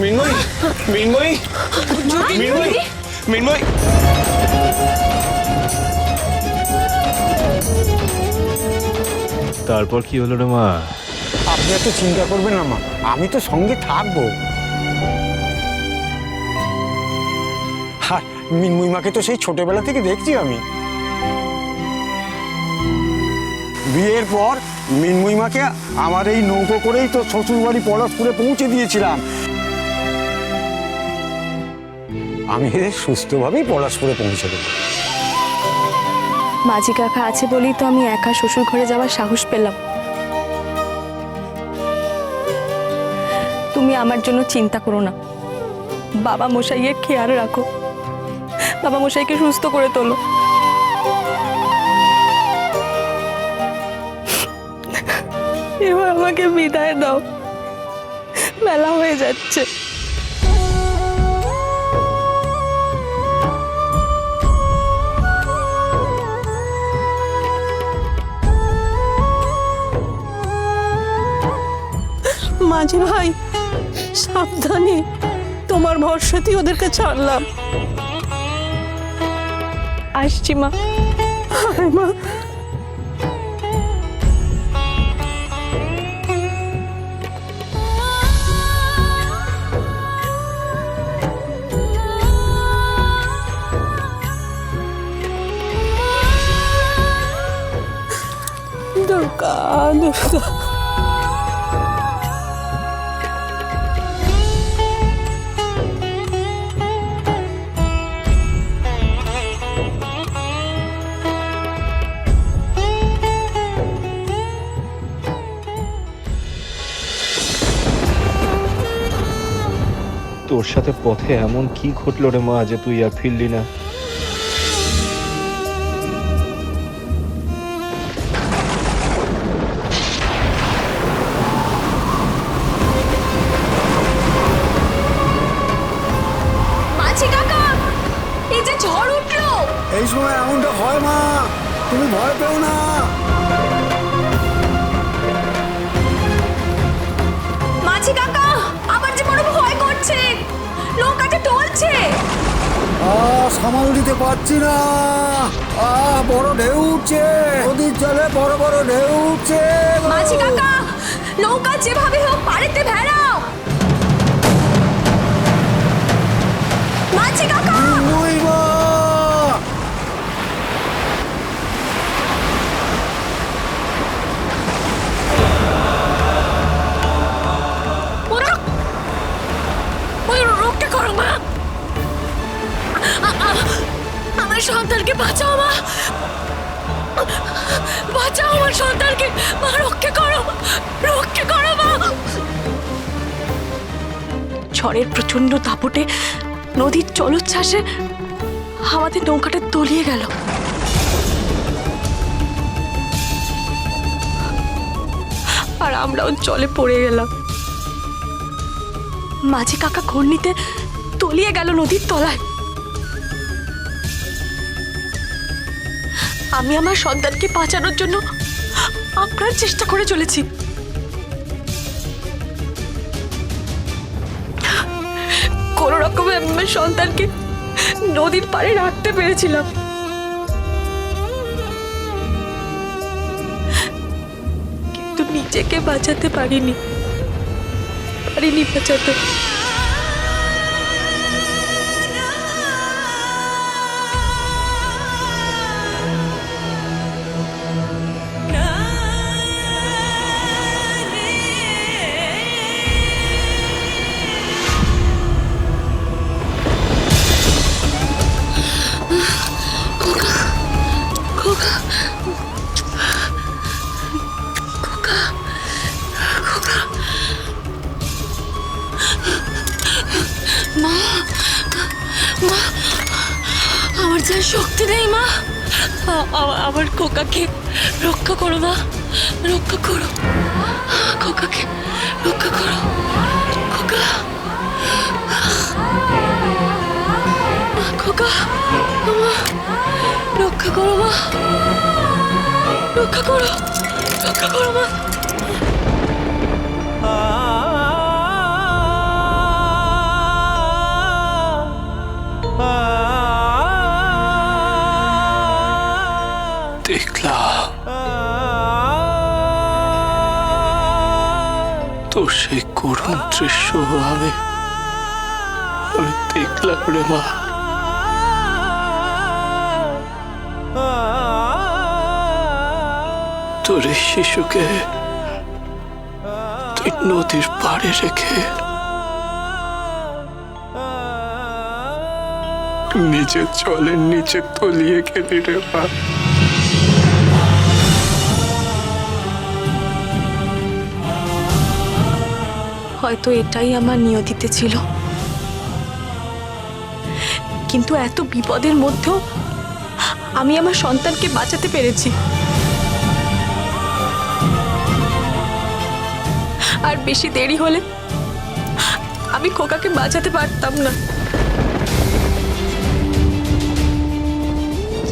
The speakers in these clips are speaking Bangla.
মৃন্ময়ী, মৃন্ময়ী, মৃন্ময়ী, মৃন্ময়ী। তারপর কি হলো রে মা? আপনি এত চিন্তা করবেন না মা, আমি তো সঙ্গে থাকবো। মৃন্ময়ী মাকে তো সেই ছোটবেলা থেকে দেখছি আমি। বিয়ের পর মৃন্ময়ী মাকে আমার এই নৌকো করেই তো শ্বশুরবাড়ি পলাশপুরে পৌঁছে দিয়েছিলাম। আমি সুস্থভাবেই পলাশপুরে পৌঁছে দেবো। মাঝি কাকা আছে বলেই তো আমি একা শ্বশুর ঘরে যাওয়ার সাহস পেলাম। তুমি আমার জন্য চিন্তা করো না, বাবা মশাইয়ের খেয়াল রাখো, বাবা মশাইকে সুস্থ করে তোলো। এবার আমাকে বিদায় দাও, বেলা হয়ে যাচ্ছে। মাঝি ভাই সাবধানে, তোমার ভরসাতেই ওদেরকে ছাড়লাম। আসছি মা। আয় মা। দুর্গা দুর্গা। তোর সাথে পথে এমন কি ঘটলো রে মা যে তুই আর ফিরলি না? মাঝি কাকা, এই যে ঝড় উঠলো। এই সময় এমনটা হয় মা, তুমি ভয় পেও না। মাঝি কাকা, আমার যে বড় ভয় করছে, নৌকাটা টলছে। সামাল দিতে পারছি না। বড় ঢেউ উঠছে, নদীর জলে বড় বড় ঢেউ উঠছে। মাঝি কাকা, নৌকা যেভাবে হোক পাড়েতে ভেড়াও। মাঝি কাকা, মৃন্ময়ী মা! রক্ষা করো মা, আমার সন্তানকে বাঁচাও মা, বাঁচাও আমার সন্তানকে মা, রক্ষা করো মা। ঝড়ের প্রচন্ড দাপটে নদীর জলোচ্ছ্বাসে আমাদের নৌকাটা তলিয়ে গেল। আর আমরাও জলে পড়ে গেলাম। মাঝি কাকা ঘূর্ণিতে তলিয়ে গেল নদীর তলায়। আমি আমার সন্তানকে বাঁচানোর জন্য আপ্রাণ চেষ্টা করে চলেছি। কোন রকমে আমি আমার সন্তানকে নদীর পাড়ে রাখতে পেরেছিলাম, কিন্তু নিজেকে বাঁচাতে পারিনি বাঁচাতে। মা, মা, আমার যা শক্তি নেই মা, আমার খোকাকে রক্ষা করো মা, রক্ষা করো, খোকাকে রক্ষা করো, খোকা, খোকা, মা, রক্ষা করো মা, রক্ষা করো, রক্ষা করো মা। সেই করুণ দৃশ্য আমি দেখলাম রে মা। তোর এই শিশুকে তুই নদীর পাড়ে রেখে নিজের জলের নিচে তলিয়ে গেলি রে মা। হয়তো এটাই আমার নিয়তিতে ছিল, কিন্তু এত বিপদের মধ্যেও আমি আমার সন্তানকে বাঁচাতে পেরেছি। আর বেশি দেরি হলে আমি খোকাকে বাঁচাতে পারতাম না।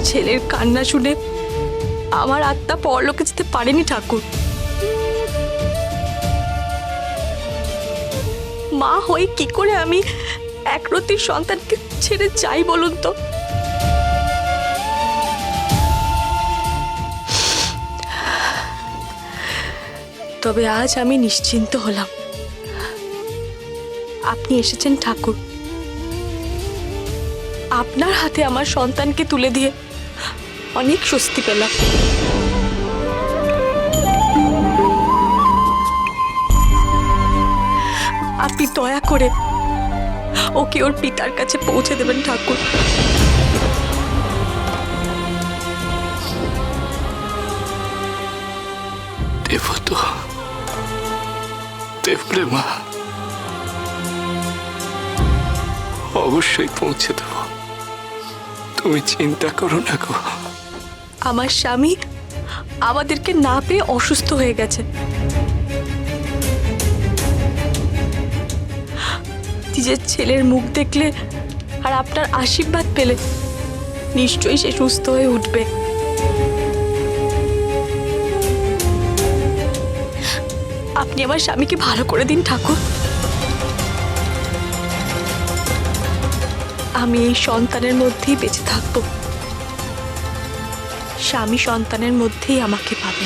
ছেলের কান্না শুনে আমার আত্মা পরলোকে যেতে পারেনি ঠাকুর। মা হয়ে কি করে আমি একরতির সন্তানকে ছেড়ে যাই বলুন তো? তবে আজ আমি নিশ্চিন্ত হলাম, আপনি এসেছেন ঠাকুর। আপনার হাতে আমার সন্তানকে তুলে দিয়ে অনেক স্বস্তি পেলাম। আপনি দয়া করে ওকে ওর পিতার কাছে পৌঁছে দেবেন ঠাকুর। দেব তো, দেব রে মা, অবশ্যই পৌঁছে দেব, তুমি চিন্তা করো না গো। আমার স্বামী আমাদেরকে না পেয়ে অসুস্থ হয়ে গেছে। নিজের ছেলের মুখ দেখলে আর আপনার আশীর্বাদ পেলে নিশ্চয়ই সে সুস্থ হয়ে উঠবে। আপনি আমার স্বামীকে ভালো করে দিন ঠাকুর। আমি এই সন্তানের মধ্যেই বেঁচে থাকবো, স্বামী সন্তানের মধ্যেই আমাকে পাবে।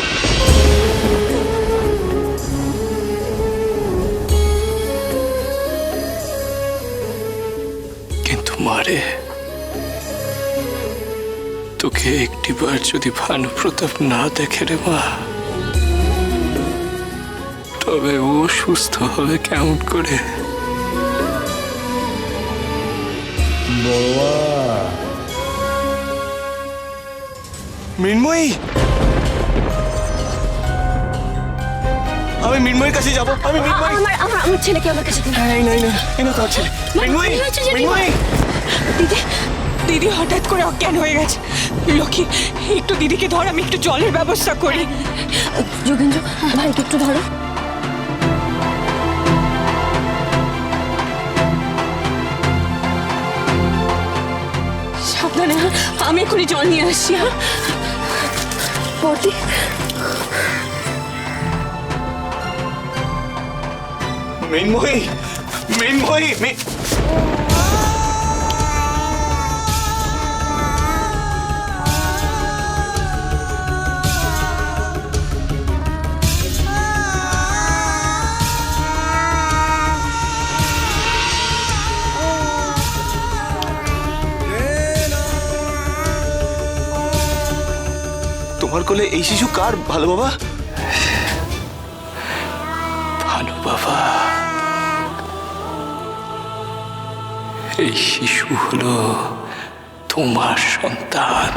কিন্তু মারে, তোকে একটিবার যদি ভানুপ্রতাপ না দেখে রে মা, তবে ও সুস্থ হবে কেমন করে? মৃন্ময়ী, আমি মৃন্ময়ীর কাছে যাবো। আমি মৃন্ময়ী, আমার ছেলেকে আমার কাছে দিন। এই নাই না, এই না তোমার ছেলে। মৃন্ময়ী, মৃন্ময়ী, দিদি, দিদি হঠাৎ করে অজ্ঞান হয়ে গেছে। লক্ষ্মী, একটু দিদিকে ধর, আমি একটু জলের ব্যবস্থা করি। যোগেন্দ্র, ভাইকে একটু ধরো। সাবধানে, আমি এক্ষুনি জল নিয়ে আসছি। বটি, মৃন্ময়ী, মৃন্ময়ী, তোমার কোলে এই শিশু কার ভালো বাবা? ভালো বাবা, এই শিশু হলো তোমার সন্তান।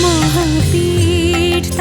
মহাপীঠ